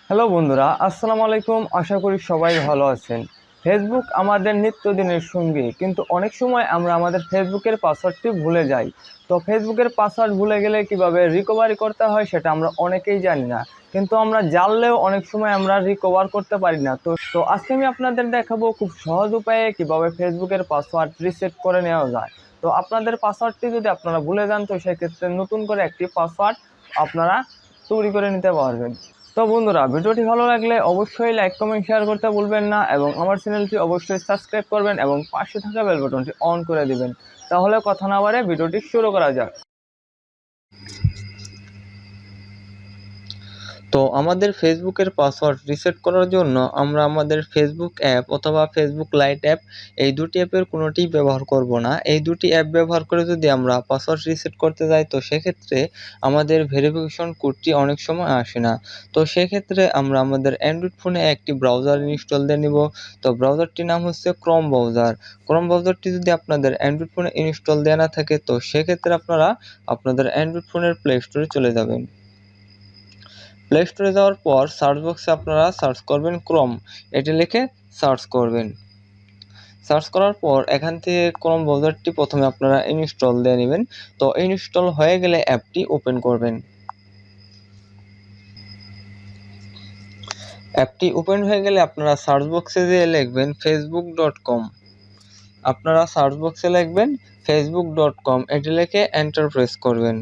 Hello বন্ধুরা, আসসালামু আলাইকুম। আশা করি সবাই ভালো আছেন। ফেসবুক আমাদের নিত্যদিনের সঙ্গী, কিন্তু অনেক সময় আমরা আমাদের ফেসবুকের পাসওয়ার্ডটি ভুলে যাই। তো ফেসবুকের পাসওয়ার্ড ভুলে গেলে কিভাবে রিকভারি করতে হয় সেটা আমরা অনেকেই জানি না, কিন্তু আমরা জানলেও অনেক সময় আমরা রিকভার করতে পারি না। তো আজকে আমি আপনাদের দেখাবো খুব সহজ উপায়ে কিভাবে ফেসবুকের পাসওয়ার্ড রিসেট করে নেওয়া যায়। তো আপনাদের পাসওয়ার্ডটি যদি আপনারা ভুলে যান, তো সেক্ষেত্রে নতুন করে একটি পাসওয়ার্ড আপনারা তৈরি করে নিতে পারবেন। তো বন্ধুরা, ভিডিওটি ভালো লাগলে অবশ্যই লাইক কমেন্ট শেয়ার করতে ভুলবেন না, এবং আমার চ্যানেলটি অবশ্যই সাবস্ক্রাইব করবেন এবং পাশে থাকা বেল বাটনটি অন করে দিবেন। তাহলে কথা না বাড়ে ভিডিওটি শুরু করা যাক। তো আমাদের ফেসবুকের পাসওয়ার্ড রিসেট করার জন্য আমরা আমাদের ফেসবুক অ্যাপ অথবা ফেসবুক লাইট অ্যাপ, এই দুটি অ্যাপের কোনোটিই ব্যবহার করব না। এই দুটি অ্যাপ ব্যবহার করে যদি আমরা পাসওয়ার্ড রিসেট করতে যাই, তো সেক্ষেত্রে আমাদের ভেরিফিকেশন কোডটি অনেক সময় আসে না। তো সেক্ষেত্রে আমরা আমাদের অ্যান্ড্রয়েড ফোনে একটি ব্রাউজার ইনস্টল দিয়ে নিব। তো ব্রাউজারটির নাম হচ্ছে ক্রোম ব্রাউজার। ক্রোম ব্রাউজারটি যদি আপনাদের অ্যান্ড্রয়েড ফোনে ইনস্টল দেওয়া না থাকে, তো সেক্ষেত্রে আপনারা আপনাদের অ্যান্ড্রয়েড ফোনের প্লে স্টোরে চলে যাবেন। প্লে স্টোরে যাওয়ার পর সার্চ বক্সে আপনারা সার্চ করবেন ক্রোম, এটি লিখে সার্চ করবেন। সার্চ করার পর এখান থেকে ক্রোম ব্রাউজারটি প্রথমে আপনারা ইনস্টল দিয়ে নেবেন। তো ইনস্টল হয়ে গেলে অ্যাপটি ওপেন করবেন। অ্যাপটি ওপেন হয়ে গেলে আপনারা সার্চ বক্সে যেয়ে লিখবেন facebook.com। আপনারা সার্চ বক্সে লিখবেন facebook.com, এটি লিখে এন্টার প্রেস করবেন।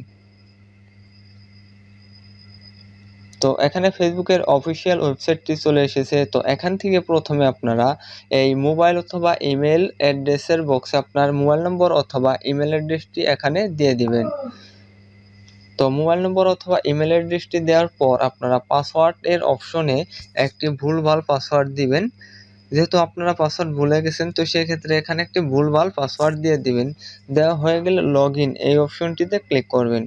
তো এখানে ফেসবুকের অফিসিয়াল ওয়েবসাইটটি চলে এসেছে। তো এখান থেকে প্রথমে আপনারা এই মোবাইল অথবা ইমেল অ্যাড্রেসের বক্সে আপনার মোবাইল নম্বর অথবা ইমেল অ্যাড্রেসটি এখানে দিয়ে দিবেন। তো মোবাইল নম্বর অথবা ইমেল অ্যাড্রেসটি দেওয়ার পর আপনারা পাসওয়ার্ডের অপশনে একটি ভুলভাল পাসওয়ার্ড দিবেন। যেহেতু আপনারা পাসওয়ার্ড ভুলে গেছেন, তো সেক্ষেত্রে এখানে একটি ভুলভাল পাসওয়ার্ড দিয়ে দিবেন। দেওয়া হয়ে গেলে লগ ইন এই অপশনটিতে ক্লিক করবেন।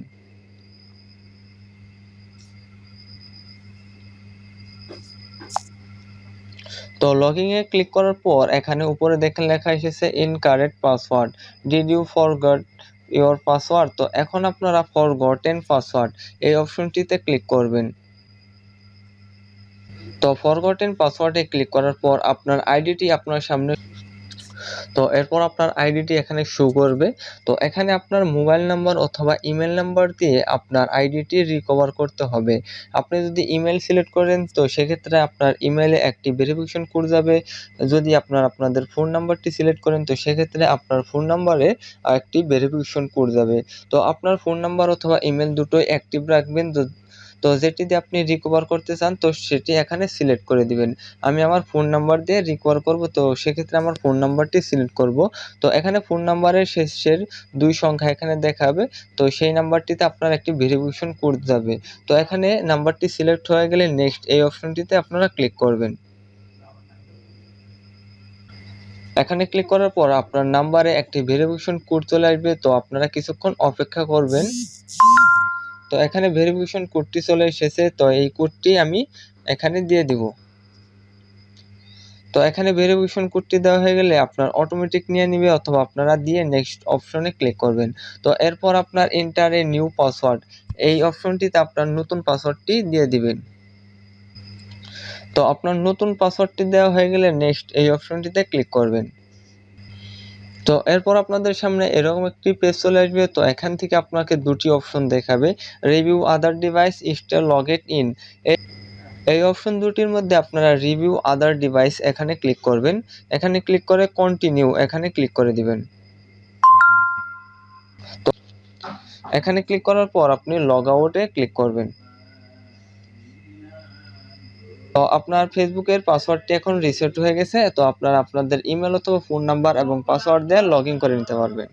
তো লগইন এ ক্লিক করার পর এখানে উপরে দেখেন লেখা এসেছে incorrect password, did you forgot your password. তো এখন আপনারা ফরগটেন পাসওয়ার্ড এই অপশনটিতে ক্লিক করবেন। তো ফরগটেন পাসওয়ার্ডে ক্লিক করার পর আপনার আইডিটি আপনার সামনে, তো এরপর আপনার আইডিটি এখানে শো করবে। তো এখানে আপনার মোবাইল নাম্বার অথবা ইমেল নাম্বার দিয়ে আপনার আইডিটি রিকভার করতে হবে। আপনি যদি ইমেল সিলেক্ট করেন, তো সেক্ষেত্রে আপনার ইমেলে একটি ভেরিফিকেশন কোড যাবে। যদি আপনাদের ফোন নাম্বারটি সিলেক্ট করেন, তো সেক্ষেত্রে আপনার ফোন নাম্বারে একটি ভেরিফিকেশন কোড যাবে। তো আপনার ফোন নাম্বার অথবা ইমেল দুটোই অ্যাক্টিভ রাখবেন। তো যেটি দিয়ে আপনি রিকভার করতে চান, তো সেটি এখানে সিলেক্ট করে দিবেন। আমি আমার ফোন নাম্বার দিয়ে রিকভার করব, তো সেক্ষেত্রে আমার ফোন নাম্বারটি সিলেক্ট করব। তো এখানে ফোন নাম্বারের শেষের 2 সংখ্যা এখানে দেখাবে। তো সেই নাম্বারটিতে আপনার একটি ভেরিফিকেশন কোড যাবে। তো এখানে নাম্বারটি সিলেক্ট হয়ে গেলে নেক্সট এই অপশনটিতে আপনারা ক্লিক করবেন। এখানে ক্লিক করার পর আপনার নাম্বারে একটি ভেরিফিকেশন কোড চলে আসবে। তো আপনারা কিছুক্ষণ অপেক্ষা করবেন। তো এখানে ভেরিফিকেশন কোডটি চলে এসেছে। তো এই কোডটি আমি এখানে দিয়ে দিব। তো এখানে ভেরিফিকেশন কোডটি দেওয়া হয়ে গেলে আপনার অটোমেটিক নিয়ে নিবে, অথবা আপনারা দিয়ে নেক্সট অপশনে ক্লিক করবেন। তো এরপর আপনার এন্টার এ নিউ পাসওয়ার্ড এই অপশনটিতে আপনার নতুন পাসওয়ার্ডটি দিয়ে দিবেন। তো আপনার নতুন পাসওয়ার্ডটি দেওয়া হয়ে গেলে নেক্সট এই অপশনটিতে ক্লিক করবেন। তো এরপর আপনাদের সামনে এরকম একটি পেজ চলে আসবে। তো এখান থেকে আপনাকে দুটি অপশন দেখাবে, review other device, stay logged in. এই অপশন দুটির মধ্যে আপনারা রিভিউ আদার ডিভাইস এখানে ক্লিক করবেন। এখানে ক্লিক করে কন্টিনিউ এখানে ক্লিক করে দিবেন। তো এখানে ক্লিক করার পর আপনি লগ আউটে ক্লিক করবেন। তো আপনার ফেসবুকের পাসওয়ার্ডটি এখন রিসেট হয়ে গেছে। তো আপনারা আপনাদের ইমেল অথবা ফোন নাম্বার এবং পাসওয়ার্ড দিয়ে লগ ইন করে নিতে পারবেন।